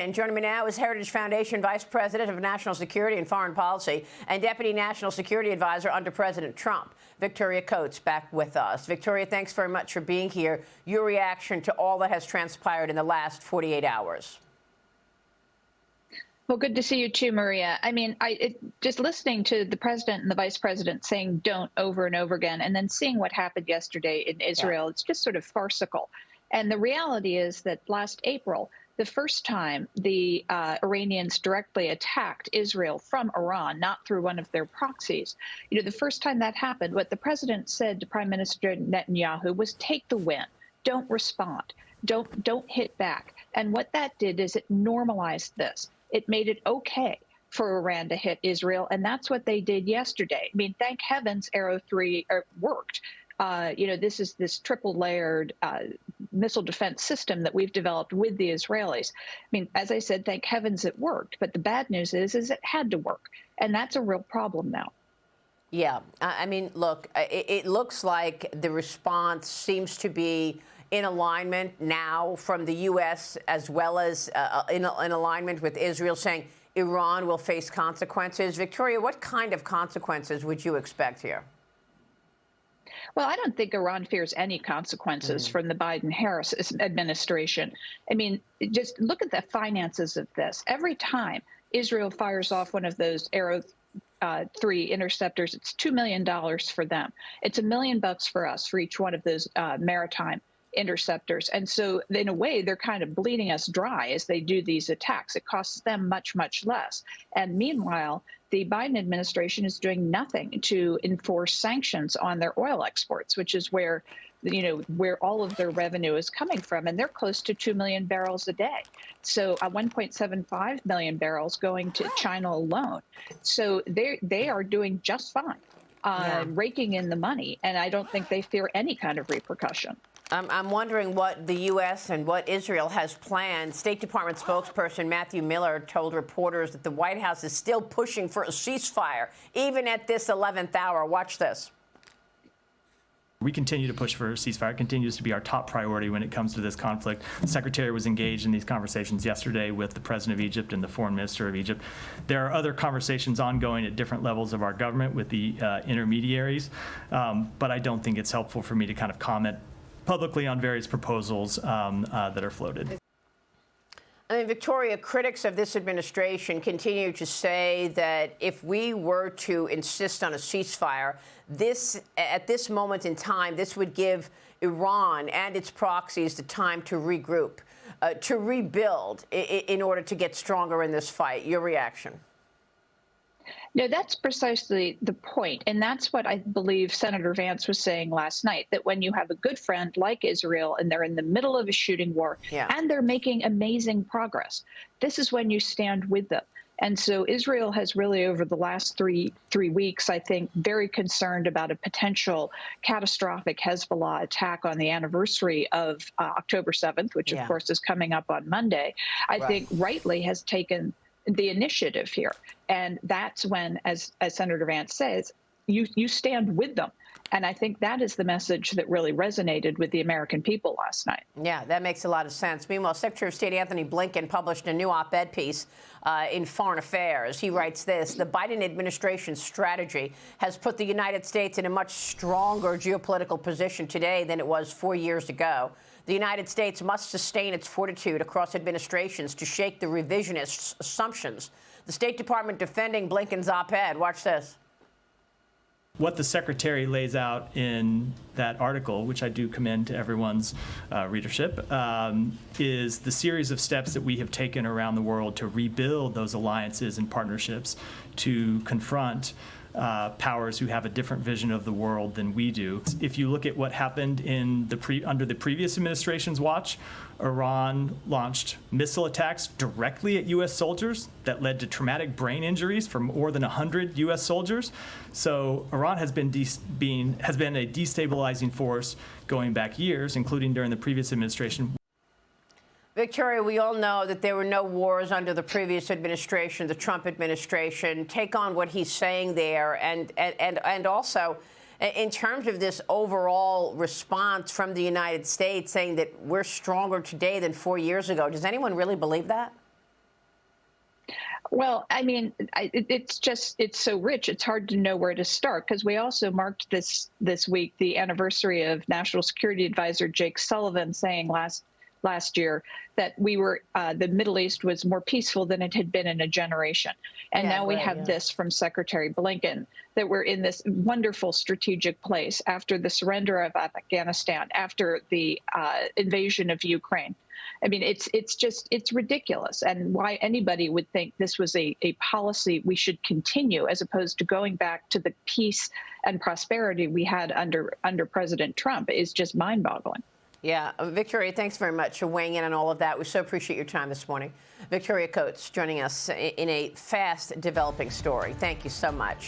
And joining me now is Heritage Foundation Vice President of National Security and Foreign Policy and Deputy National Security Advisor under President Trump, Victoria Coates, back with us. Victoria, thanks very much for being here. Your reaction to all that has transpired in the last 48 hours. Well, good to see you too, Maria. I mean, just listening to the president and the vice president saying don't over and over again, and then seeing what happened yesterday in Israel, it's just sort of farcical. And the reality is that last April, the first time the Iranians directly attacked Israel from Iran, not through one of their proxies, the first time that happened, what the president said to Prime Minister Netanyahu was take the win, don't respond, don't hit back. And what that did is it normalized this. It made it okay for Iran to hit Israel, and that's what they did yesterday. I mean, thank heavens Arrow 3 worked. This is this triple-layered missile defense system that we've developed with the Israelis. I mean, as I said, thank heavens it worked. But the bad news is it had to work. And that's a real problem now. Yeah. I mean, look, it looks like the response seems to be in alignment now from the U.S. as well as in alignment with Israel, saying Iran will face consequences. Victoria, what kind of consequences would you expect here? Well, I don't think Iran fears any consequences from the Biden-Harris administration. I mean, just look at the finances of this. Every time Israel fires off one of those Arrow 3 interceptors, it's $2 million for them. It's $1 million for us for each one of those maritime interceptors. And so in a way, they're kind of bleeding us dry as they do these attacks. It costs them much, much less. And meanwhile, the Biden administration is doing nothing to enforce sanctions on their oil exports, which is where all of their revenue is coming from. And they're close to 2 million barrels a day. So 1.75 million barrels going to China alone. So they are doing just fine, raking in the money. And I don't think they fear any kind of repercussion. I'm wondering what the U.S. and what Israel has planned. State Department spokesperson Matthew Miller told reporters that the White House is still pushing for a ceasefire, even at this 11th hour. Watch this. We continue to push for a ceasefire. It continues to be our top priority when it comes to this conflict. The Secretary was engaged in these conversations yesterday with the President of Egypt and the Foreign Minister of Egypt. There are other conversations ongoing at different levels of our government with the intermediaries, but I don't think it's helpful for me to kind of comment publicly on various proposals that are floated. I mean, Victoria, critics of this administration continue to say that if we were to insist on a ceasefire, at this moment in time, this would give Iran and its proxies the time to regroup, to rebuild in order to get stronger in this fight. Your reaction? No, that's precisely the point. And that's what I believe Senator Vance was saying last night, that when you have a good friend like Israel and they're in the middle of a shooting war and they're making amazing progress, this is when you stand with them. And so Israel has really, over the last three weeks, I think, very concerned about a potential catastrophic Hezbollah attack on the anniversary of October 7th, which, of course, is coming up on Monday. I think rightly has taken the initiative here. And that's when, as Senator Vance says, you stand with them. And I think that is the message that really resonated with the American people last night. Yeah, that makes a lot of sense. Meanwhile, Secretary of State Antony Blinken published a new op-ed piece in Foreign Affairs. He writes this: the Biden administration's strategy has put the United States in a much stronger geopolitical position today than it was 4 years ago. The United States must sustain its fortitude across administrations to shake the revisionist assumptions. The State Department defending Blinken's op-ed. Watch this. What the Secretary lays out in that article, which I do commend to everyone's readership, is the series of steps that we have taken around the world to rebuild those alliances and partnerships to confront powers who have a different vision of the world than we do. If you look at what happened under the previous administration's watch, Iran launched missile attacks directly at U.S. soldiers that led to traumatic brain injuries for more than 100 U.S. soldiers. So Iran has been a destabilizing force going back years, including during the previous administration. Victoria, we all know that there were no wars under the previous administration, the Trump administration. Take on what he's saying there, and also in terms of this overall response from the United States saying that we're stronger today than 4 years ago. Does anyone really believe that? Well, I mean, it's so rich. It's hard to know where to start, because we also marked this week the anniversary of National Security Advisor Jake Sullivan saying last year that the Middle East was more peaceful than it had been in a generation. And now we have this from Secretary Blinken, that we're in this wonderful strategic place after the surrender of Afghanistan, after the invasion of Ukraine. I mean, it's ridiculous. And why anybody would think this was a policy we should continue, as opposed to going back to the peace and prosperity we had under President Trump, is just mind-boggling. Yeah. Victoria, thanks very much for weighing in on all of that. We so appreciate your time this morning. Victoria Coates joining us in a fast developing story. Thank you so much.